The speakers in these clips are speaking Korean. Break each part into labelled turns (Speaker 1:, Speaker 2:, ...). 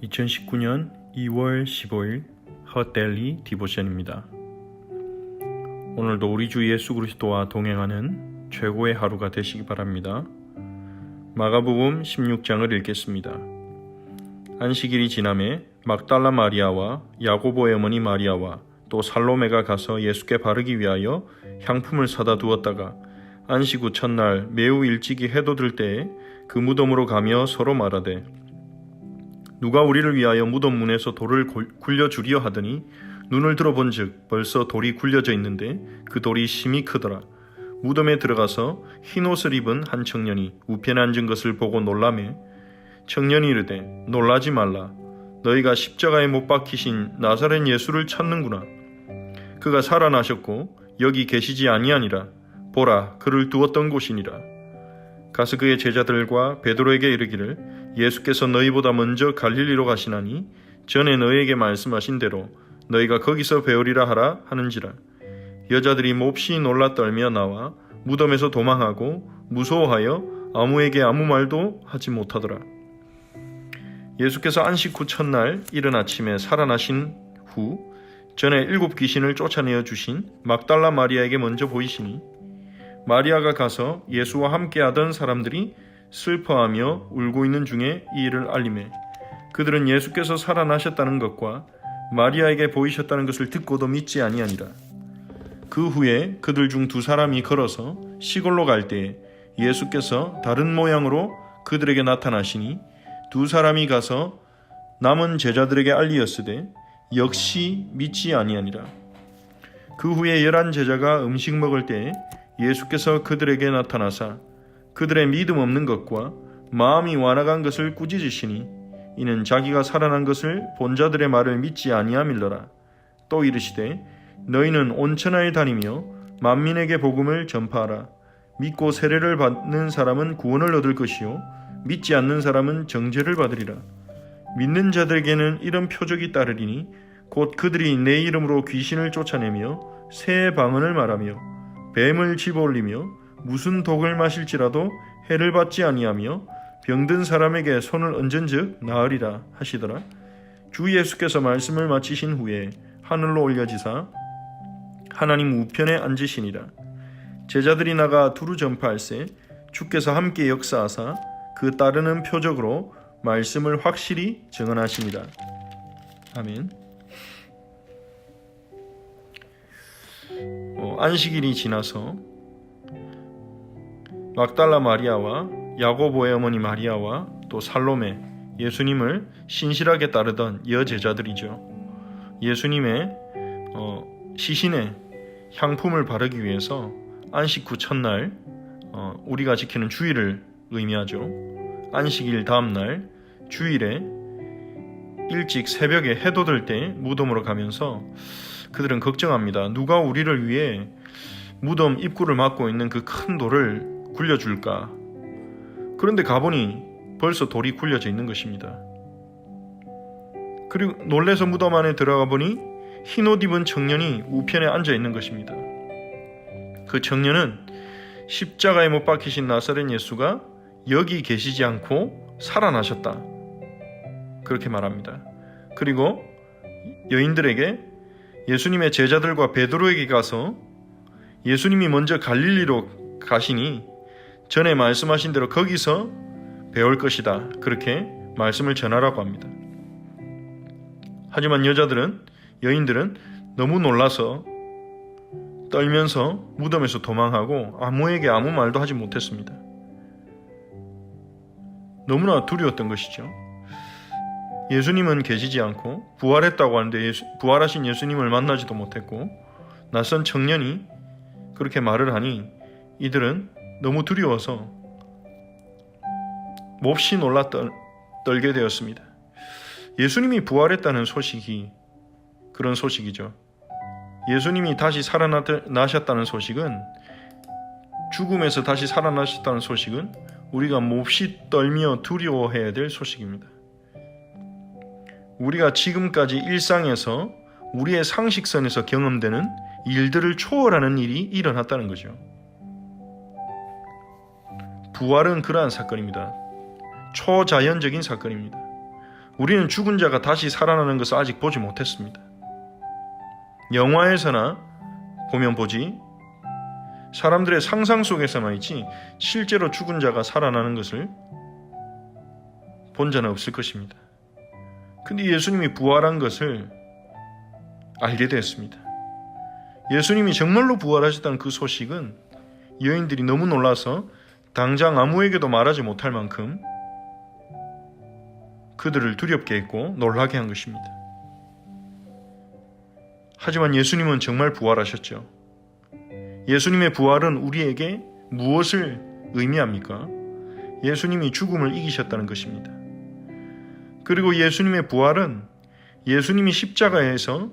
Speaker 1: 2019년 2월 15일 헛데일리 디보션입니다. 오늘도 우리 주 예수 그리스도와 동행하는 최고의 하루가 되시기 바랍니다. 마가복음 16장을 읽겠습니다. 안식일이 지남에 막달라 마리아와 야고보의 어머니 마리아와 또 살로메가 가서 예수께 바르기 위하여 향품을 사다 두었다가 안식 후 첫날 매우 일찍이 해도 들 때에 그 무덤으로 가며 서로 말하되 누가 우리를 위하여 무덤 문에서 돌을 굴려주리여 하더니 눈을 들어본즉 벌써 돌이 굴려져 있는데 그 돌이 심히 크더라. 무덤에 들어가서 흰옷을 입은 한 청년이 우편에 앉은 것을 보고 놀라매 청년이 이르되 놀라지 말라. 너희가 십자가에 못 박히신 나사렛 예수를 찾는구나. 그가 살아나셨고 여기 계시지 아니하니라. 보라, 그를 두었던 곳이니라. 가서 그의 제자들과 베드로에게 이르기를 예수께서 너희보다 먼저 갈릴리로 가시나니 전에 너희에게 말씀하신 대로 너희가 거기서 배우리라 하라 하는지라. 여자들이 몹시 놀라 떨며 나와 무덤에서 도망하고 무서워하여 아무에게 아무 말도 하지 못하더라. 예수께서 안식 후 첫날 이른 아침에 살아나신 후 전에 7 귀신을 쫓아내어 주신 막달라 마리아에게 먼저 보이시니 마리아가 가서 예수와 함께하던 사람들이 슬퍼하며 울고 있는 중에 이 일을 알리매 그들은 예수께서 살아나셨다는 것과 마리아에게 보이셨다는 것을 듣고도 믿지 아니하니라. 그 후에 그들 중 2 사람이 걸어서 시골로 갈 때에 예수께서 다른 모양으로 그들에게 나타나시니 2 사람이 가서 남은 제자들에게 알리었으되 역시 믿지 아니하니라. 그 후에 11 제자가 음식 먹을 때에 예수께서 그들에게 나타나사 그들의 믿음 없는 것과 마음이 완악한 것을 꾸짖으시니 이는 자기가 살아난 것을 본 자들의 말을 믿지 아니함일러라. 또 이르시되 너희는 온 천하에 다니며 만민에게 복음을 전파하라. 믿고 세례를 받는 사람은 구원을 얻을 것이요 믿지 않는 사람은 정죄를 받으리라. 믿는 자들에게는 이런 표적이 따르리니 곧 그들이 내 이름으로 귀신을 쫓아내며 새 방언을 말하며 뱀을 집어올리며 무슨 독을 마실지라도 해를 받지 아니하며 병든 사람에게 손을 얹은즉 나으리라 하시더라. 주 예수께서 말씀을 마치신 후에 하늘로 올려지사 하나님 우편에 앉으시니라. 제자들이 나가 두루 전파할세 주께서 함께 역사하사 그 따르는 표적으로 말씀을 확실히 증언하시니라. 아멘. 안식일이 지나서 막달라 마리아와 야고보의 어머니 마리아와 또 살로메, 예수님을 신실하게 따르던 여제자들이죠. 예수님의 시신에 향품을 바르기 위해서 안식 후 첫날 우리가 지키는 주일을 의미하죠. 안식일 다음날 주일에 일찍 새벽에 해도 들 때 무덤으로 가면서 그들은 걱정합니다. 누가 우리를 위해 무덤 입구를 막고 있는 그 큰 돌을 굴려줄까? 그런데 가보니 벌써 돌이 굴려져 있는 것입니다. 그리고 놀래서 무덤 안에 들어가 보니 흰옷 입은 청년이 우편에 앉아 있는 것입니다. 그 청년은 십자가에 못 박히신 나사렛 예수가 여기 계시지 않고 살아나셨다. 그렇게 말합니다. 그리고 여인들에게 예수님의 제자들과 베드로에게 가서 예수님이 먼저 갈릴리로 가시니 전에 말씀하신 대로 거기서 배울 것이다. 그렇게 말씀을 전하라고 합니다. 하지만 여인들은 너무 놀라서 떨면서 무덤에서 도망하고 아무에게 아무 말도 하지 못했습니다. 너무나 두려웠던 것이죠. 예수님은 계시지 않고 부활했다고 하는데 부활하신 예수님을 만나지도 못했고 낯선 청년이 그렇게 말을 하니 이들은 너무 두려워서 몹시 놀라 떨게 되었습니다. 예수님이 부활했다는 소식이 그런 소식이죠. 예수님이 다시 살아나셨다는 소식은 죽음에서 다시 살아나셨다는 소식은 우리가 몹시 떨며 두려워해야 될 소식입니다. 우리가 지금까지 일상에서 우리의 상식선에서 경험되는 일들을 초월하는 일이 일어났다는 거죠. 부활은 그러한 사건입니다. 초자연적인 사건입니다. 우리는 죽은 자가 다시 살아나는 것을 아직 보지 못했습니다. 영화에서나 보면 보지 사람들의 상상 속에서만 있지 실제로 죽은 자가 살아나는 것을 본 자는 없을 것입니다. 근데 예수님이 부활한 것을 알게 되었습니다. 예수님이 정말로 부활하셨다는 그 소식은 여인들이 너무 놀라서 당장 아무에게도 말하지 못할 만큼 그들을 두렵게 했고 놀라게 한 것입니다. 하지만 예수님은 정말 부활하셨죠. 예수님의 부활은 우리에게 무엇을 의미합니까? 예수님이 죽음을 이기셨다는 것입니다. 그리고 예수님의 부활은 예수님이 십자가에서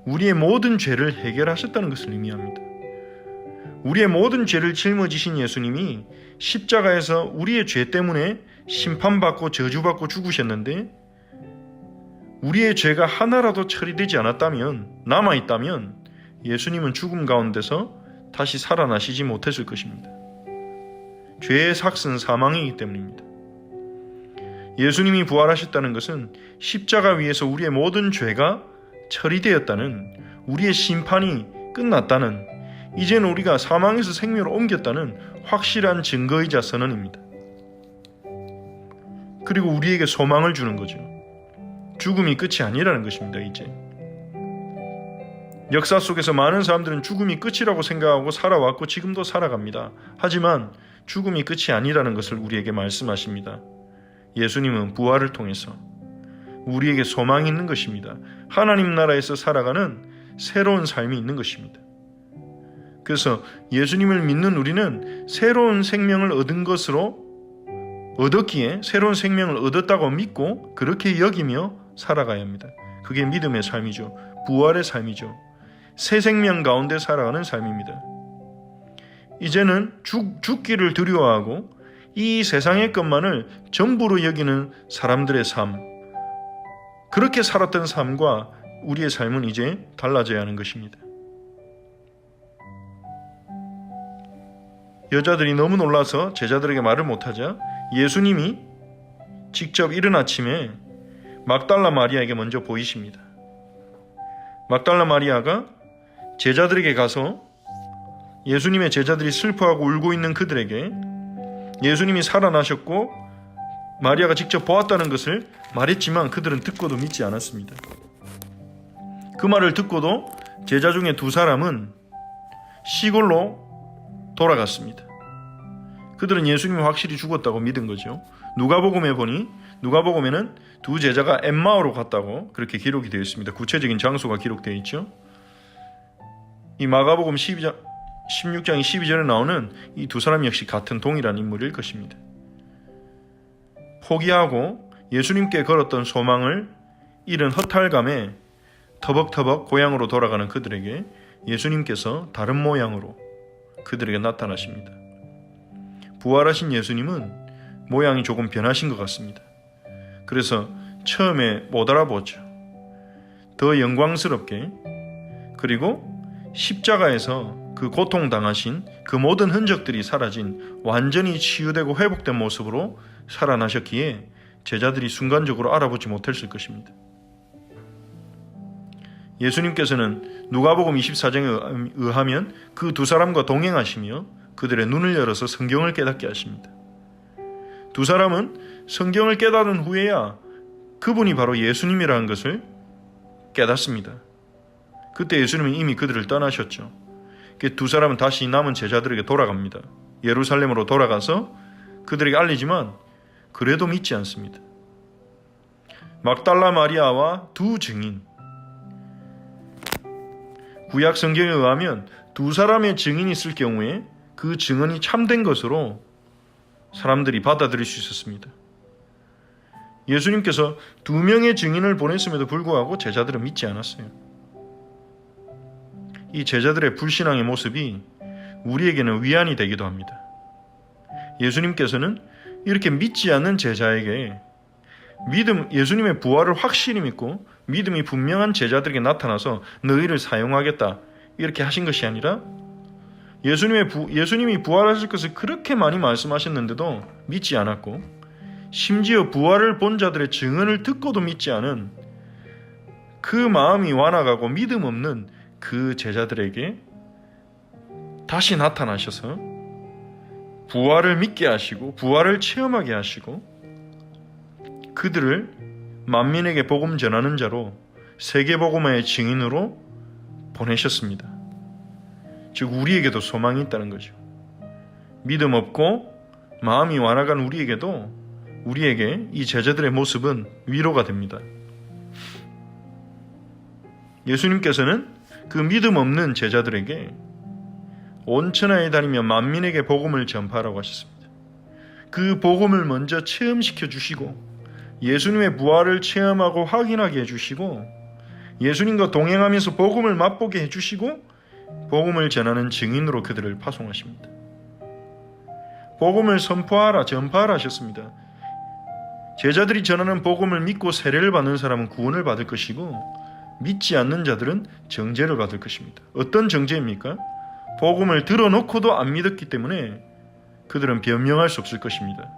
Speaker 1: 우리의 모든 죄를 해결하셨다는 것을 의미합니다. 우리의 모든 죄를 짊어지신 예수님이 십자가에서 우리의 죄 때문에 심판받고 저주받고 죽으셨는데 우리의 죄가 하나라도 처리되지 않았다면, 남아있다면 예수님은 죽음 가운데서 다시 살아나시지 못했을 것입니다. 죄의 삭은 사망이기 때문입니다. 예수님이 부활하셨다는 것은 십자가 위에서 우리의 모든 죄가 처리되었다는, 우리의 심판이 끝났다는, 이제는 우리가 사망에서 생명으로 옮겼다는 확실한 증거이자 선언입니다. 그리고 우리에게 소망을 주는 거죠. 죽음이 끝이 아니라는 것입니다. 이제 역사 속에서 많은 사람들은 죽음이 끝이라고 생각하고 살아왔고 지금도 살아갑니다. 하지만 죽음이 끝이 아니라는 것을 우리에게 말씀하십니다. 예수님은 부활을 통해서 우리에게 소망이 있는 것입니다. 하나님 나라에서 살아가는 새로운 삶이 있는 것입니다. 그래서 예수님을 믿는 우리는 새로운 생명을 얻었기에 새로운 생명을 얻었다고 믿고 그렇게 여기며 살아가야 합니다. 그게 믿음의 삶이죠. 부활의 삶이죠. 새 생명 가운데 살아가는 삶입니다. 이제는 죽기를 두려워하고 이 세상의 것만을 전부로 여기는 사람들의 삶, 그렇게 살았던 삶과 우리의 삶은 이제 달라져야 하는 것입니다. 여자들이 너무 놀라서 제자들에게 말을 못하자 예수님이 직접 이른 아침에 막달라 마리아에게 먼저 보이십니다. 막달라 마리아가 제자들에게 가서 예수님의 제자들이 슬퍼하고 울고 있는 그들에게 예수님이 살아나셨고 마리아가 직접 보았다는 것을 말했지만 그들은 듣고도 믿지 않았습니다. 그 말을 듣고도 제자 중에 2사람은 시골로 돌아갔습니다. 그들은 예수님이 확실히 죽었다고 믿은 거죠. 누가복음에는 2 제자가 엠마오로 갔다고 그렇게 기록이 되어 있습니다. 구체적인 장소가 기록되어 있죠. 이 마가복음 16장 12절에 나오는 이 2사람 역시 같은 동일한 인물일 것입니다. 포기하고 예수님께 걸었던 소망을 잃은 허탈감에 터벅터벅 고향으로 돌아가는 그들에게 예수님께서 다른 모양으로 그들에게 나타나십니다. 부활하신 예수님은 모양이 조금 변하신 것 같습니다. 그래서 처음에 못 알아보죠. 더 영광스럽게, 그리고 십자가에서 그 고통당하신 그 모든 흔적들이 사라진 완전히 치유되고 회복된 모습으로 살아나셨기에 제자들이 순간적으로 알아보지 못했을 것입니다. 예수님께서는 누가복음 24장에 의하면 그 2사람과 동행하시며 그들의 눈을 열어서 성경을 깨닫게 하십니다. 2사람은 성경을 깨달은 후에야 그분이 바로 예수님이라는 것을 깨닫습니다. 그때 예수님은 이미 그들을 떠나셨죠. 2사람은 다시 남은 제자들에게 돌아갑니다. 예루살렘으로 돌아가서 그들에게 알리지만 그래도 믿지 않습니다. 막달라 마리아와 2 증인, 구약 성경에 의하면 2사람의 증인이 있을 경우에 그 증언이 참된 것으로 사람들이 받아들일 수 있었습니다. 예수님께서 2명의 증인을 보냈음에도 불구하고 제자들은 믿지 않았어요. 이 제자들의 불신앙의 모습이 우리에게는 위안이 되기도 합니다. 예수님께서는 이렇게 믿지 않는 제자에게 예수님의 부활을 확실히 믿고 믿음이 분명한 제자들에게 나타나서 너희를 사용하겠다 이렇게 하신 것이 아니라 예수님이 부활하실 것을 그렇게 많이 말씀하셨는데도 믿지 않았고 심지어 부활을 본 자들의 증언을 듣고도 믿지 않은 그 마음이 완악하고 믿음 없는 그 제자들에게 다시 나타나셔서 부활을 믿게 하시고 부활을 체험하게 하시고 그들을 만민에게 복음 전하는 자로 세계복음화의 증인으로 보내셨습니다. 즉 우리에게도 소망이 있다는 거죠. 믿음 없고 마음이 완악한 우리에게 이 제자들의 모습은 위로가 됩니다. 예수님께서는 그 믿음 없는 제자들에게 온 천하에 다니며 만민에게 복음을 전파하라고 하셨습니다. 그 복음을 먼저 체험시켜 주시고 예수님의 부활을 체험하고 확인하게 해주시고 예수님과 동행하면서 복음을 맛보게 해주시고 복음을 전하는 증인으로 그들을 파송하십니다. 복음을 선포하라, 전파하라 하셨습니다. 제자들이 전하는 복음을 믿고 세례를 받는 사람은 구원을 받을 것이고 믿지 않는 자들은 정죄를 받을 것입니다. 어떤 정죄입니까? 복음을 들어놓고도 안 믿었기 때문에 그들은 변명할 수 없을 것입니다.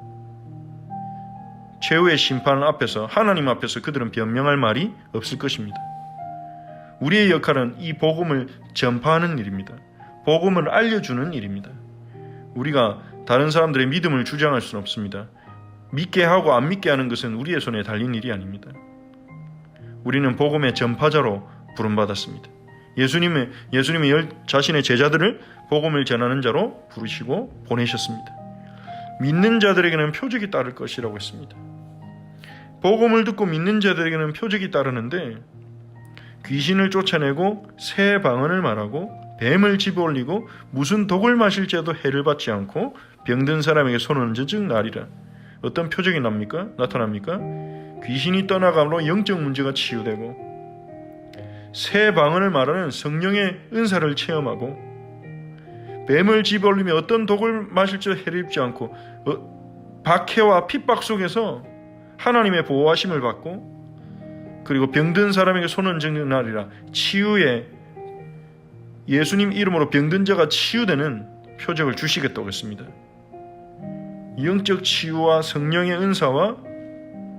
Speaker 1: 최후의 심판 앞에서 하나님 앞에서 그들은 변명할 말이 없을 것입니다. 우리의 역할은 이 복음을 전파하는 일입니다. 복음을 알려주는 일입니다. 우리가 다른 사람들의 믿음을 주장할 수는 없습니다. 믿게 하고 안 믿게 하는 것은 우리의 손에 달린 일이 아닙니다. 우리는 복음의 전파자로 부름받았습니다. 예수님이 자신의 제자들을 복음을 전하는 자로 부르시고 보내셨습니다. 믿는 자들에게는 표적이 따를 것이라고 했습니다. 복음을 듣고 믿는 자들에게는 표적이 따르는데 귀신을 쫓아내고 새 방언을 말하고 뱀을 집어올리고 무슨 독을 마실지라도 해를 받지 않고 병든 사람에게 손을 얹은 즉 나리라. 어떤 표적이 나타납니까? 귀신이 떠나감으로 영적 문제가 치유되고 새 방언을 말하는 성령의 은사를 체험하고 뱀을 집어올리며 어떤 독을 마실지도 해를 입지 않고 박해와 핍박 속에서 하나님의 보호하심을 받고 그리고 병든 사람에게 손을 얹은 날이라. 치유에 예수님 이름으로 병든 자가 치유되는 표적을 주시겠다고 했습니다. 영적 치유와 성령의 은사와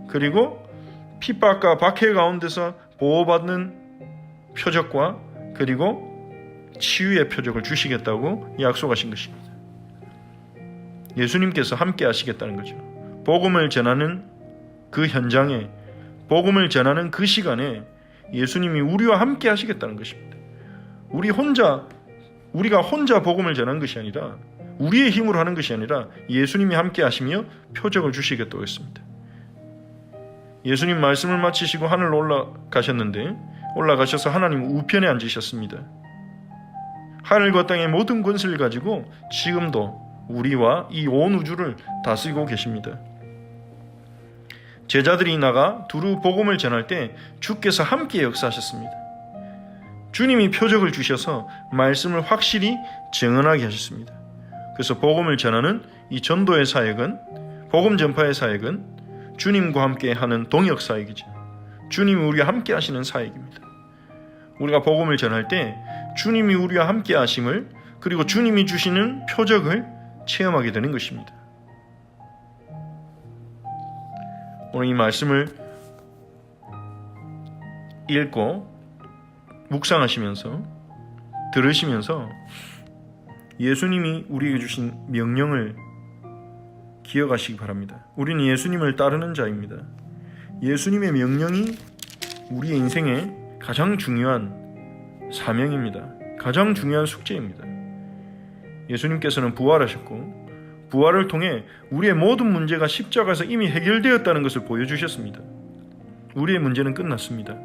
Speaker 1: 그리고 핍박과 박해 가운데서 보호받는 표적과 그리고 치유의 표적을 주시겠다고 약속하신 것입니다. 예수님께서 함께 하시겠다는 거죠. 복음을 전하는 그 현장에 복음을 전하는 그 시간에 예수님이 우리와 함께 하시겠다는 것입니다. 우리가 혼자 복음을 전하는 것이 아니라 우리의 힘으로 하는 것이 아니라 예수님이 함께 하시며 표적을 주시겠다고 했습니다. 예수님 말씀을 마치시고 하늘로 올라가셔서 하나님 우편에 앉으셨습니다. 하늘과 땅의 모든 권세를 가지고 지금도 우리와 이 온 우주를 다스리고 계십니다. 제자들이 나가 두루 복음을 전할 때 주께서 함께 역사하셨습니다. 주님이 표적을 주셔서 말씀을 확실히 증언하게 하셨습니다. 그래서 복음을 전하는 이 전도의 사역은 복음 전파의 사역은 주님과 함께 하는 동역 사역이죠. 주님이 우리와 함께 하시는 사역입니다. 우리가 복음을 전할 때 주님이 우리와 함께 하심을 그리고 주님이 주시는 표적을 체험하게 되는 것입니다. 오늘 이 말씀을 읽고 묵상하시면서 들으시면서 예수님이 우리에게 주신 명령을 기억하시기 바랍니다. 우리는 예수님을 따르는 자입니다. 예수님의 명령이 우리의 인생의 가장 중요한 사명입니다. 가장 중요한 숙제입니다. 예수님께서는 부활하셨고 부활을 통해 우리의 모든 문제가 십자가에서 이미 해결되었다는 것을 보여주셨습니다. 우리의 문제는 끝났습니다.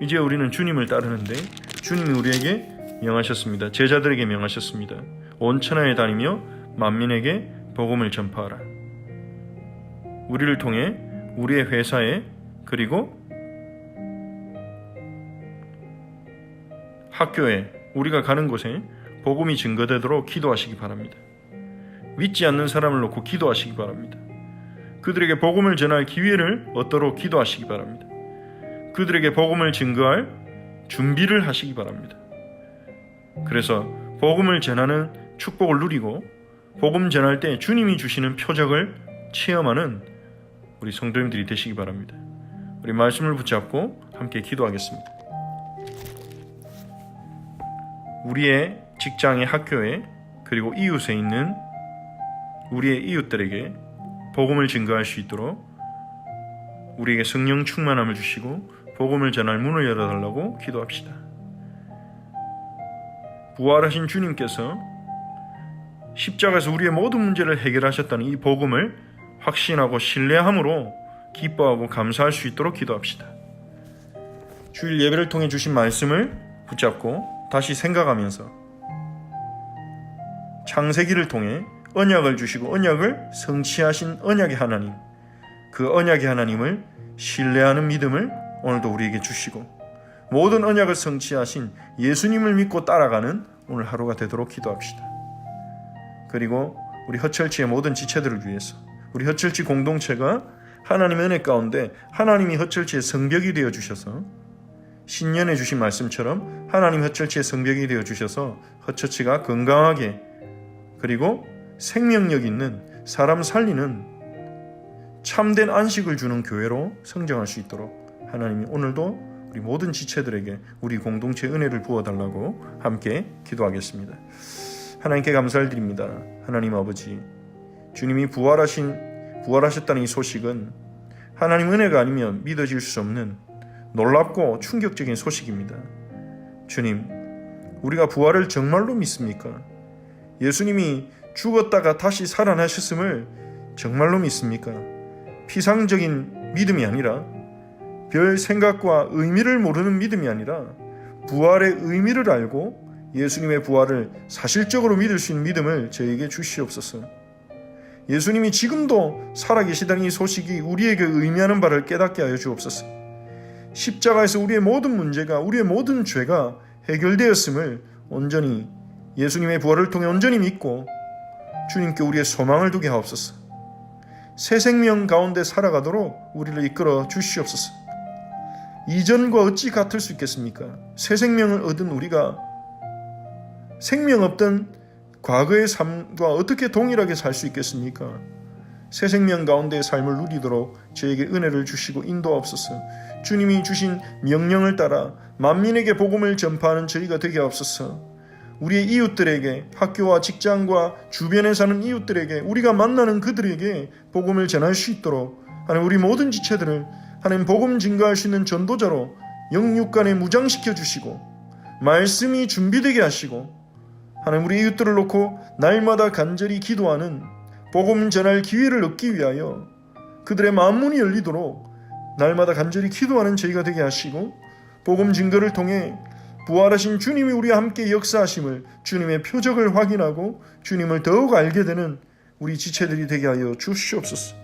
Speaker 1: 이제 우리는 주님을 따르는데 주님이 우리에게 명하셨습니다. 제자들에게 명하셨습니다. 온 천하에 다니며 만민에게 복음을 전파하라. 우리를 통해 우리의 회사에 그리고 학교에 우리가 가는 곳에 복음이 증거되도록 기도하시기 바랍니다. 믿지 않는 사람을 놓고 기도하시기 바랍니다. 그들에게 복음을 전할 기회를 얻도록 기도하시기 바랍니다. 그들에게 복음을 증거할 준비를 하시기 바랍니다. 그래서 복음을 전하는 축복을 누리고 복음 전할 때 주님이 주시는 표적을 체험하는 우리 성도님들이 되시기 바랍니다. 우리 말씀을 붙잡고 함께 기도하겠습니다. 우리의 직장에, 학교에, 그리고 이웃에 있는 우리의 이웃들에게 복음을 증거할 수 있도록 우리에게 성령 충만함을 주시고 복음을 전할 문을 열어달라고 기도합시다. 부활하신 주님께서 십자가에서 우리의 모든 문제를 해결하셨다는 이 복음을 확신하고 신뢰함으로 기뻐하고 감사할 수 있도록 기도합시다. 주일 예배를 통해 주신 말씀을 붙잡고 다시 생각하면서 창세기를 통해 언약을 주시고 언약을 성취하신 언약의 하나님, 그 언약의 하나님을 신뢰하는 믿음을 오늘도 우리에게 주시고 모든 언약을 성취하신 예수님을 믿고 따라가는 오늘 하루가 되도록 기도합시다. 그리고 우리 허철치의 모든 지체들을 위해서 우리 허철치 공동체가 하나님의 은혜 가운데 하나님이 허철치의 성벽이 되어 주셔서 신년에 주신 말씀처럼 하나님 허철치의 성벽이 되어 주셔서 허철치가 건강하게 그리고 생명력 있는 사람 살리는 참된 안식을 주는 교회로 성장할 수 있도록 하나님이 오늘도 우리 모든 지체들에게 우리 공동체의 은혜를 부어달라고 함께 기도하겠습니다. 하나님께 감사를 드립니다. 하나님 아버지, 주님이 부활하셨다는 이 소식은 하나님 은혜가 아니면 믿어질 수 없는 놀랍고 충격적인 소식입니다. 주님, 우리가 부활을 정말로 믿습니까? 예수님이 죽었다가 다시 살아나셨음을 정말로 믿습니까? 피상적인 믿음이 아니라 별 생각과 의미를 모르는 믿음이 아니라 부활의 의미를 알고 예수님의 부활을 사실적으로 믿을 수 있는 믿음을 저에게 주시옵소서. 예수님이 지금도 살아계시다는 이 소식이 우리에게 의미하는 바를 깨닫게 하여 주옵소서. 십자가에서 우리의 모든 문제가, 우리의 모든 죄가 해결되었음을 온전히 예수님의 부활을 통해 온전히 믿고 주님께 우리의 소망을 두게 하옵소서. 새 생명 가운데 살아가도록 우리를 이끌어 주시옵소서. 이전과 어찌 같을 수 있겠습니까? 새 생명을 얻은 우리가 생명 없던 과거의 삶과 어떻게 동일하게 살 수 있겠습니까? 새 생명 가운데의 삶을 누리도록 저에게 은혜를 주시고 인도하옵소서. 주님이 주신 명령을 따라 만민에게 복음을 전파하는 저희가 되게 하옵소서. 우리의 이웃들에게, 학교와 직장과 주변에 사는 이웃들에게, 우리가 만나는 그들에게 복음을 전할 수 있도록 하나님 우리 모든 지체들을 하나님 복음 증거할 수 있는 전도자로 영육간에 무장시켜 주시고 말씀이 준비되게 하시고 하나님 우리 이웃들을 놓고 날마다 간절히 기도하는 복음 전할 기회를 얻기 위하여 그들의 마음문이 열리도록 날마다 간절히 기도하는 저희가 되게 하시고 복음 증거를 통해 부활하신 주님이 우리와 함께 역사하심을 주님의 표적을 확인하고 주님을 더욱 알게 되는 우리 지체들이 되게 하여 주시옵소서.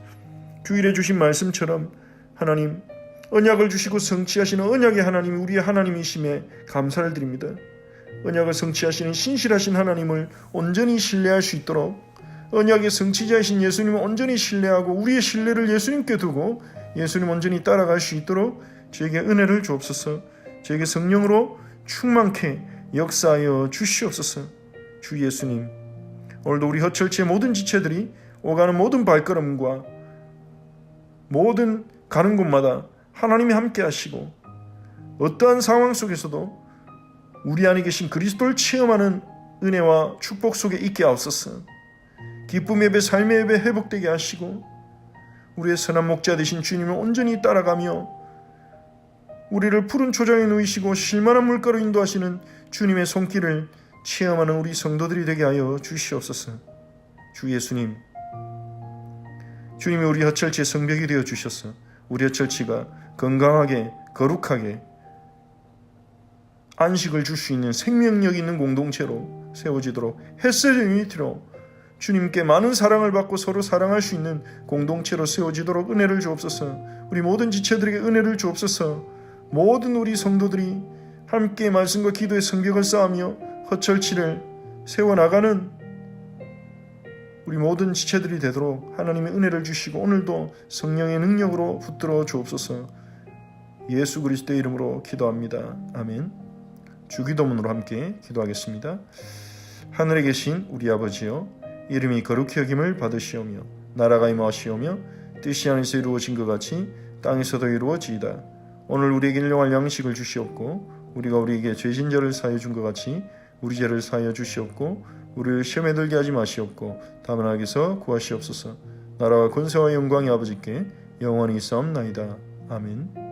Speaker 1: 주일에 주신 말씀처럼 하나님 언약을 주시고 성취하시는 언약의 하나님이 우리의 하나님이심에 감사를 드립니다. 언약을 성취하시는 신실하신 하나님을 온전히 신뢰할 수 있도록 언약의 성취자이신 예수님을 온전히 신뢰하고 우리의 신뢰를 예수님께 두고 예수님 온전히 따라갈 수 있도록 저에게 은혜를 주옵소서. 저에게 성령으로 충만케 역사하여 주시옵소서. 주 예수님, 오늘도 우리 허철치의 모든 지체들이 오가는 모든 발걸음과 모든 가는 곳마다 하나님이 함께 하시고 어떠한 상황 속에서도 우리 안에 계신 그리스도를 체험하는 은혜와 축복 속에 있게 하옵소서. 기쁨 예배, 삶의 예배 회복되게 하시고 우리의 선한 목자 되신 주님을 온전히 따라가며 우리를 푸른 초장에 누이시고 실만한 물가로 인도하시는 주님의 손길을 체험하는 우리 성도들이 되게 하여 주시옵소서. 주 예수님, 주님이 우리 허철치의 성벽이 되어 주셔서 우리 허철치가 건강하게 거룩하게 안식을 줄 수 있는 생명력 있는 공동체로 세워지도록 햇셋 유니티로 주님께 많은 사랑을 받고 서로 사랑할 수 있는 공동체로 세워지도록 은혜를 주옵소서. 우리 모든 지체들에게 은혜를 주옵소서. 모든 우리 성도들이 함께 말씀과 기도의 성벽을 쌓으며 허철치를 세워나가는 우리 모든 지체들이 되도록 하나님의 은혜를 주시고 오늘도 성령의 능력으로 붙들어 주옵소서. 예수 그리스도의 이름으로 기도합니다. 아멘. 주기도문으로 함께 기도하겠습니다. 하늘에 계신 우리 아버지여, 이름이 거룩히 여김을 받으시오며 나라가 임하시오며 뜻이 안에서 이루어진 것 같이 땅에서도 이루어지이다. 오늘 우리에게 일용할 양식을 주시옵고 우리가 우리에게 죄진 자를 사하여 준 것 같이 우리 죄를 사하여 주시옵고 우리를 시험에 들게 하지 마시옵고 다만 악에서 구하시옵소서. 나라와 권세와 영광이 아버지께 영원히 있사옵나이다. 아멘.